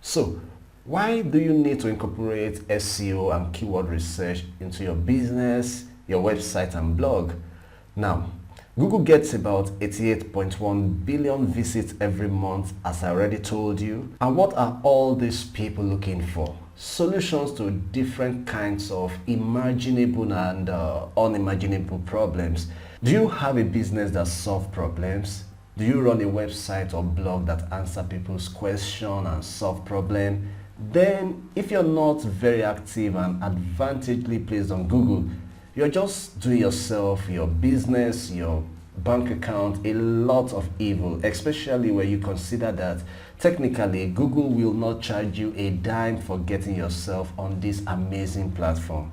So, why do you need to incorporate SEO and keyword research into your business, your website and blog? Now, Google gets about 88.1 billion visits every month, as I already told you. And what are all these people looking for? Solutions to different kinds of imaginable and unimaginable problems. Do you have a business that solves problems? Do you run a website or blog that answer people's questions and solve problems? Then, if you're not very active and advantageously placed on Google, you're just doing yourself, your business, your bank account a lot of evil, especially when you consider that technically Google will not charge you a dime for getting yourself on this amazing platform.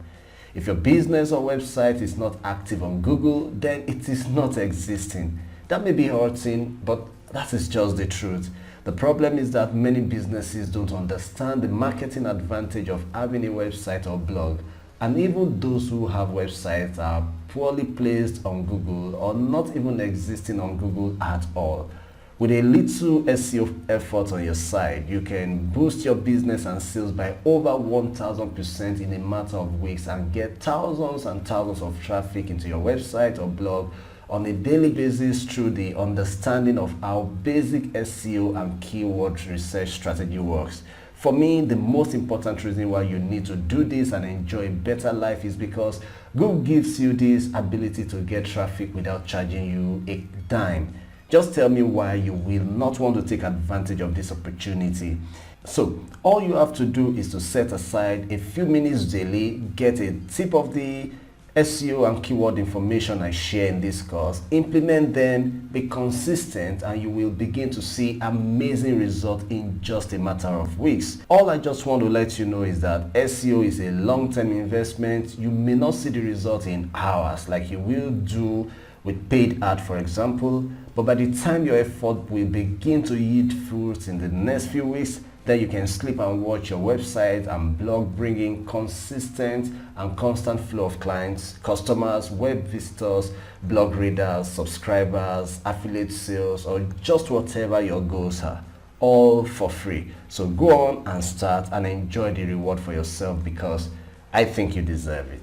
If your business or website is not active on Google, then it is not existing. That may be hurting, but that is just the truth. The problem is that many businesses don't understand the marketing advantage of having a website or blog. And even those who have websites are poorly placed on Google or not even existing on Google at all. With a little SEO effort on your side, you can boost your business and sales by over 1000% in a matter of weeks and get thousands and thousands of traffic into your website or blog on a daily basis through the understanding of how basic SEO and keyword research strategy works. For me, the most important reason why you need to do this and enjoy a better life is because Google gives you this ability to get traffic without charging you a dime. Just tell me why you will not want to take advantage of this opportunity. So, all you have to do is to set aside a few minutes daily, get a tip of the SEO and keyword information I share in this course, implement them, be consistent, and you will begin to see amazing results in just a matter of weeks. All I just want to let you know is that SEO is a long-term investment. You may not see the result in hours like you will do with paid ad, for example, but by the time your effort will begin to yield fruits in the next few weeks, then you can sleep and watch your website and blog bringing consistent and constant flow of clients, customers, web visitors, blog readers, subscribers, affiliate sales, or just whatever your goals are, all for free. So go on and start and enjoy the reward for yourself because I think you deserve it.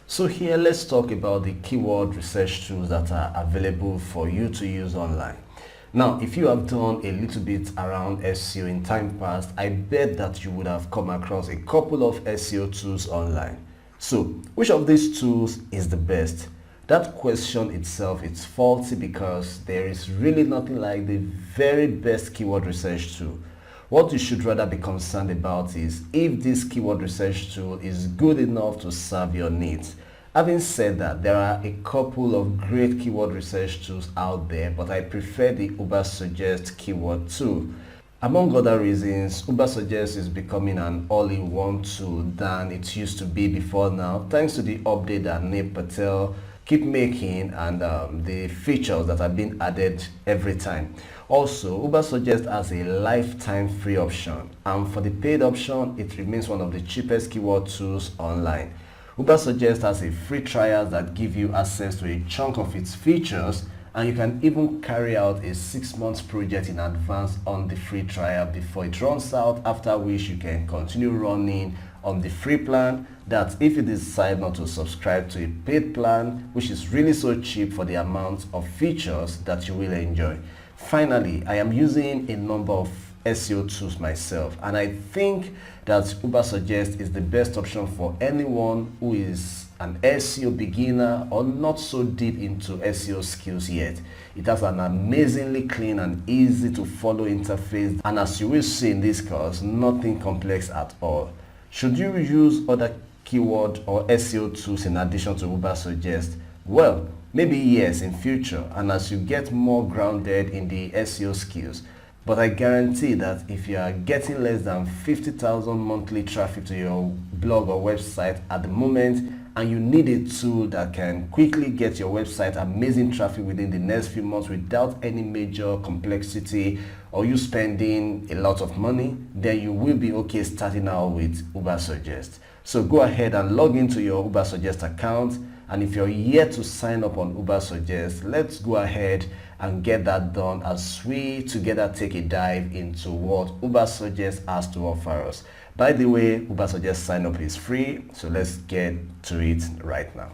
So here, let's talk about the keyword research tools that are available for you to use online. Now, if you have done a little bit around SEO in time past, I bet that you would have come across a couple of SEO tools online. So, which of these tools is the best? That question itself is faulty because there is really nothing like the very best keyword research tool. What you should rather be concerned about is if this keyword research tool is good enough to serve your needs. Having said that, there are a couple of great keyword research tools out there, but I prefer the Ubersuggest keyword tool. Among other reasons, Ubersuggest is becoming an all-in-one tool than it used to be before now, thanks to the update that Patel keep making and the features that are being added every time. Also, Ubersuggest has a lifetime free option, and for the paid option, it remains one of the cheapest keyword tools online. Ubersuggest has a free trial that give you access to a chunk of its features, and you can even carry out a 6-month project in advance on the free trial before it runs out, after which you can continue running on the free plan. That if you decide not to subscribe to a paid plan, which is really so cheap for the amount of features that you will enjoy. Finally, I am using a number of SEO tools myself, and I think that Ubersuggest is the best option for anyone who is an SEO beginner or not so deep into SEO skills yet. It has an amazingly clean and easy to follow interface, and as you will see in this course, nothing complex at all. Should you use other keyword or SEO tools in addition to Ubersuggest? Well, maybe yes in future, and as you get more grounded in the SEO skills. But I guarantee that if you are getting less than 50,000 monthly traffic to your blog or website at the moment, and you need a tool that can quickly get your website amazing traffic within the next few months without any major complexity or you spending a lot of money, then you will be okay starting out with Ubersuggest. So go ahead and log into your Ubersuggest account. And if you're yet to sign up on Ubersuggest, let's go ahead and get that done as we together take a dive into what Ubersuggest has to offer us. By the way, Ubersuggest sign up is free, so let's get to it right now.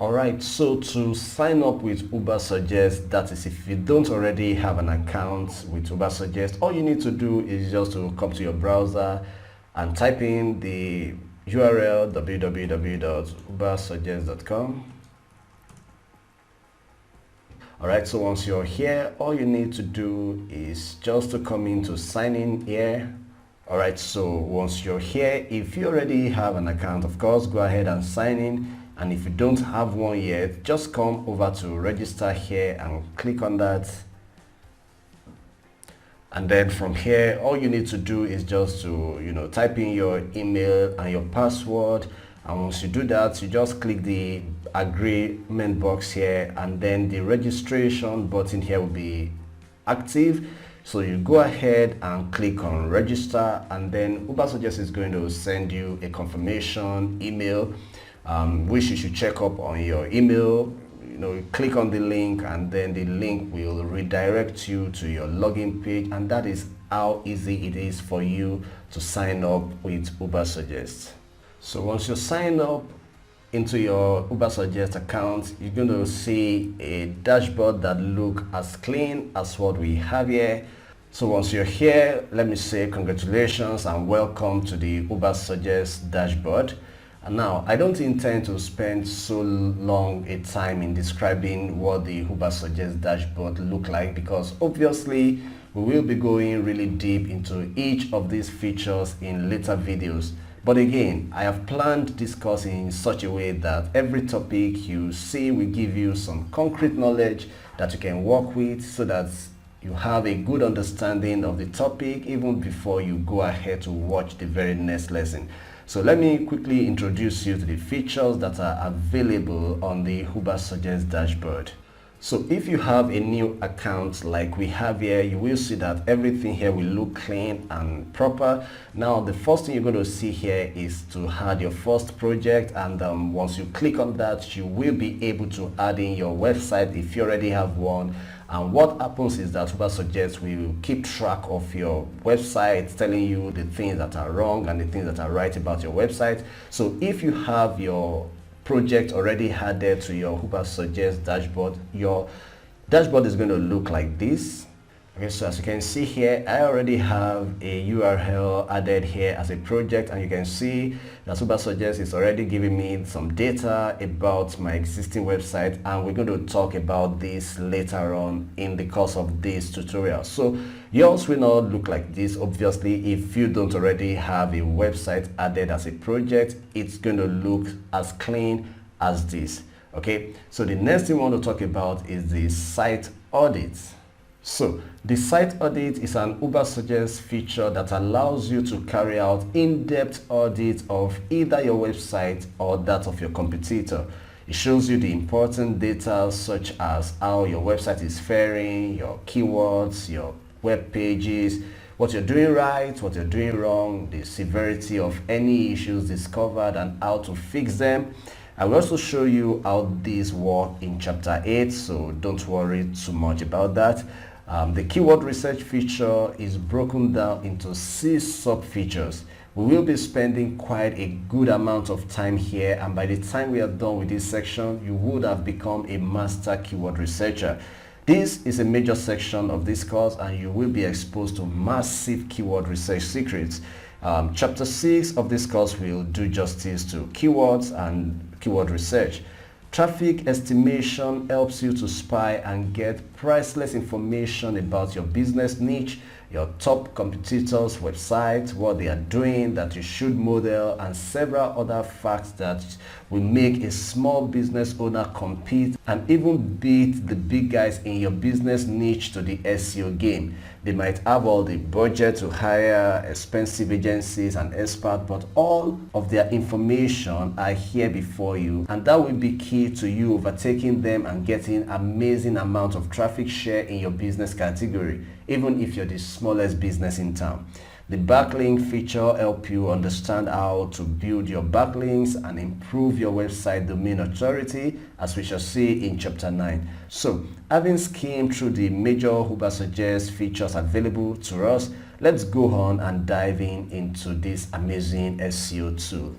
Alright, so to sign up with Ubersuggest, that is if you don't already have an account with Ubersuggest, all you need to do is just to come to your browser and type in the URL www.ubersuggest.com. Alright, so once you're here, all you need to do is just to come in to sign in here. Alright, so once you're here, if you already have an account, of course, go ahead and sign in. And if you don't have one yet, just come over to register here and click on that. And then from here, all you need to do is just to, type in your email and your password. And once you do that, you just click the agreement box here, and then the registration button here will be active. So you go ahead and click on register, and then Ubersuggest is going to send you a confirmation email, which you should check up on your email. You click on the link, and then the link will redirect you to your login page, and that is how easy it is for you to sign up with Ubersuggest. So once you sign up into your Ubersuggest account, you're going to see a dashboard that look as clean as what we have here. So once you're here, let me say congratulations and welcome to the Ubersuggest dashboard. And now, I don't intend to spend so long a time in describing what the Ubersuggest dashboard look like, because obviously we will be going really deep into each of these features in later videos. But again, I have planned this course in such a way that every topic you see will give you some concrete knowledge that you can work with, so that you have a good understanding of the topic even before you go ahead to watch the very next lesson. So let me quickly introduce you to the features that are available on the Ubersuggest dashboard. So if you have a new account like we have here, you will see that everything here will look clean and proper. Now the first thing you're going to see here is to add your first project, and once you click on that, you will be able to add in your website if you already have one. And what happens is that Ubersuggest will keep track of your website, telling you the things that are wrong and the things that are right about your website. So if you have your project already added to your Ubersuggest dashboard, your dashboard is going to look like this. Okay, so as you can see here, I already have a URL added here as a project, and you can see that Ubersuggest is already giving me some data about my existing website, and we're going to talk about this later on in the course of this tutorial. So yours will not look like this. Obviously, if you don't already have a website added as a project, it's going to look as clean as this. Okay, so the next thing we want to talk about is the site audit. So the site audit is an Ubersuggest feature that allows you to carry out in-depth audit of either your website or that of your competitor. It shows you the important data such as how your website is faring, your keywords, your web pages, what you're doing right, what you're doing wrong, the severity of any issues discovered and how to fix them. I will also show you how these work in chapter 8, so don't worry too much about that. The keyword research feature is broken down into 6 sub-features. We will be spending quite a good amount of time here, and by the time we are done with this section, you would have become a master keyword researcher. This is a major section of this course, and you will be exposed to massive keyword research secrets. Chapter 6 of this course will do justice to keywords and keyword research. Traffic estimation helps you to spy and get priceless information about your business niche, your top competitors' websites, what they are doing that you should model, and several other facts that will make a small business owner compete and even beat the big guys in your business niche to the SEO game. They might have all the budget to hire expensive agencies and experts, but all of their information are here before you, and that will be key to you overtaking them and getting amazing amount of traffic share in your business category, even if you're the smallest business in town. The backlink feature helps you understand how to build your backlinks and improve your website domain authority, as we shall see in chapter 9. So, having skimmed through the major Ubersuggest features available to us, let's go on and dive into this amazing SEO tool.